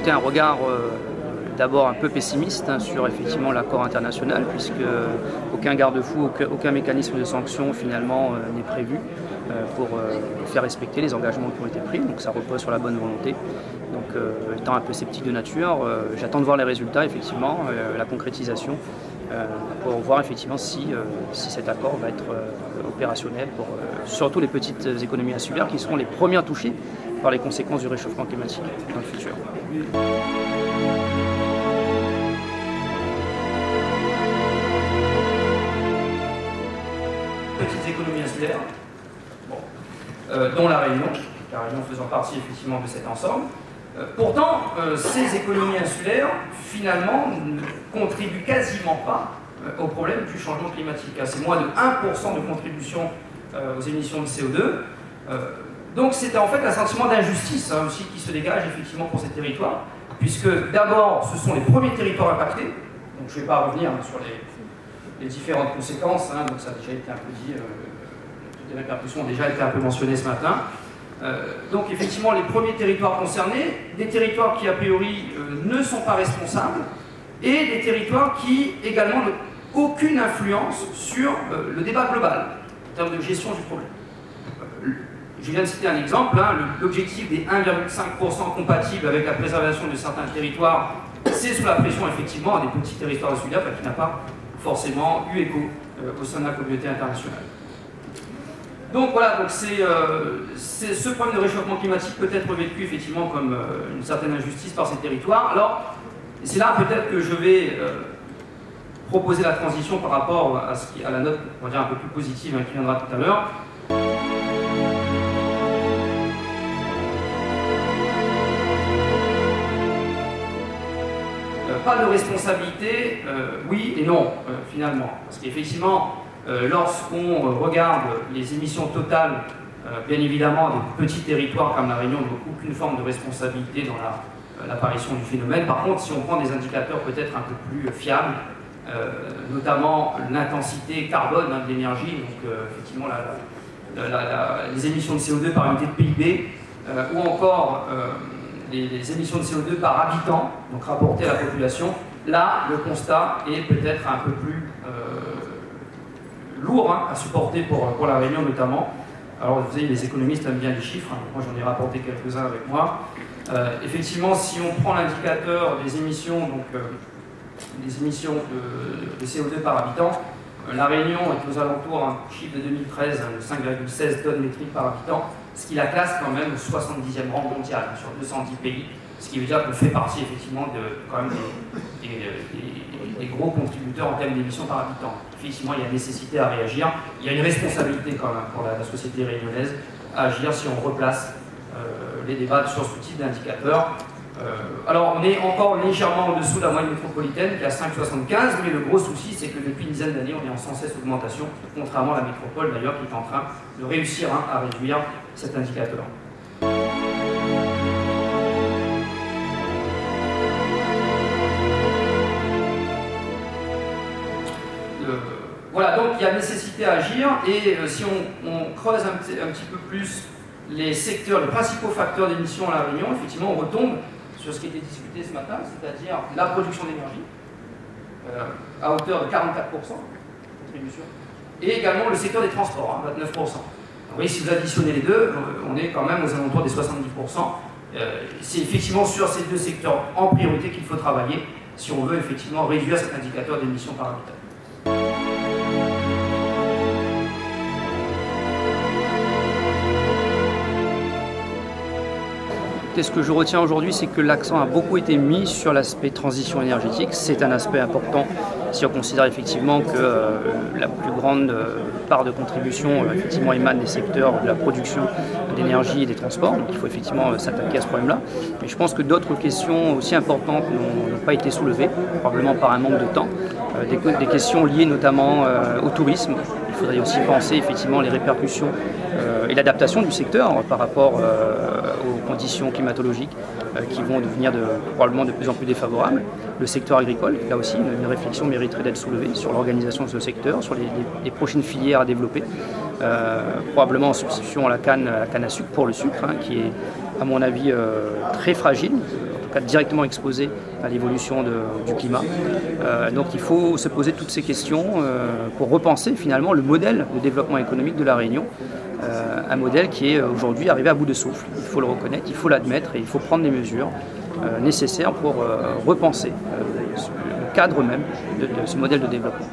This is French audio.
un regard d'abord un peu pessimiste sur effectivement l'accord international, puisque aucun garde-fou, aucun mécanisme de sanction finalement n'est prévu pour faire respecter les engagements qui ont été pris, donc ça repose sur la bonne volonté. Donc étant un peu sceptique de nature, j'attends de voir les résultats effectivement, la concrétisation, pour voir effectivement si cet accord va être opérationnel pour surtout les petites économies insulaires qui seront les premières touchées par les conséquences du réchauffement climatique dans le futur. Petites économies insulaires, dont la Réunion faisant partie effectivement de cet ensemble. Pourtant, ces économies insulaires, finalement, ne contribuent quasiment pas au problème du changement climatique. C'est moins de 1% de contribution aux émissions de CO2. Donc c'est en fait un sentiment d'injustice aussi qui se dégage effectivement pour ces territoires, puisque d'abord, ce sont les premiers territoires impactés. Donc je ne vais pas revenir sur les différentes conséquences, donc ça a déjà été un peu dit, toutes les répercussions ont déjà été un peu mentionnées ce matin. Donc effectivement les premiers territoires concernés, des territoires qui a priori ne sont pas responsables, et des territoires qui également n'ont aucune influence sur le débat global en termes de gestion du problème. Je viens de citer un exemple, l'objectif des 1,5% compatible avec la préservation de certains territoires, c'est sous la pression effectivement des petits territoires insulaires qui n'a pas forcément eu écho au sein de la communauté internationale. Donc voilà, donc ce problème de réchauffement climatique peut être vécu effectivement comme une certaine injustice par ces territoires. Alors, c'est là peut-être que je vais proposer la transition par rapport à la note, on va dire, un peu plus positive qui viendra tout à l'heure. Pas de responsabilité, oui et non, finalement. Parce qu'effectivement, lorsqu'on regarde les émissions totales, bien évidemment, des petits territoires comme la Réunion n'ont aucune forme de responsabilité dans l'apparition du phénomène. Par contre, si on prend des indicateurs peut-être un peu plus fiables, notamment l'intensité carbone de l'énergie, donc effectivement les émissions de CO2 par unité de PIB, ou encore les émissions de CO2 par habitant, donc rapportées à la population, là, le constat est peut-être un peu plus lourd à supporter pour la Réunion notamment. Alors vous savez, les économistes aiment bien les chiffres, moi j'en ai rapporté quelques-uns avec moi. Effectivement, si on prend l'indicateur des émissions, donc des émissions de CO2 par habitant, la Réunion est aux alentours, un chiffre de 2013, de 5,16 tonnes métriques par habitant, ce qui la classe quand même au 70e rang mondial sur 210 pays, ce qui veut dire qu'on fait partie effectivement quand même des gros contributeurs en termes d'émissions par habitant. Effectivement, il y a nécessité à réagir, il y a une responsabilité quand même pour la société réunionnaise à agir si on replace les débats sur ce type d'indicateur. Alors on est encore légèrement en dessous de la moyenne métropolitaine qui est à 5,75, mais le gros souci c'est que depuis une dizaine d'années on est en sans cesse augmentation, contrairement à la métropole d'ailleurs qui est en train de réussir à réduire cet indicateur. Voilà, donc il y a nécessité à agir, et si on creuse un petit peu plus les secteurs, les principaux facteurs d'émission à La Réunion, effectivement on retombe sur ce qui a été discuté ce matin, c'est-à-dire la production d'énergie, à hauteur de 44% de contribution, et également le secteur des transports, 29%. Donc, vous voyez, si vous additionnez les deux, on est quand même aux alentours des 70%. C'est effectivement sur ces deux secteurs en priorité qu'il faut travailler si on veut effectivement réduire cet indicateur d'émissions par habitant. Ce que je retiens aujourd'hui, c'est que l'accent a beaucoup été mis sur l'aspect transition énergétique. C'est un aspect important si on considère effectivement que la plus grande part de contribution effectivement émane des secteurs de la production d'énergie et des transports. Donc il faut effectivement s'attaquer à ce problème-là. Mais je pense que d'autres questions aussi importantes n'ont pas été soulevées, probablement par un manque de temps. Des questions liées notamment au tourisme. Il faudrait aussi penser effectivement les répercussions et l'adaptation du secteur par rapport aux conditions climatologiques qui vont devenir probablement de plus en plus défavorables. Le secteur agricole, là aussi, une réflexion mériterait d'être soulevée sur l'organisation de ce secteur, sur les prochaines filières à développer, probablement en substitution à la canne à sucre pour le sucre, qui est à mon avis, très fragile, en tout cas directement exposée à l'évolution du climat. Donc il faut se poser toutes ces questions pour repenser finalement le modèle de développement économique de La Réunion, un modèle qui est aujourd'hui arrivé à bout de souffle. Il faut le reconnaître, il faut l'admettre et il faut prendre les mesures nécessaires pour repenser le cadre même de ce modèle de développement.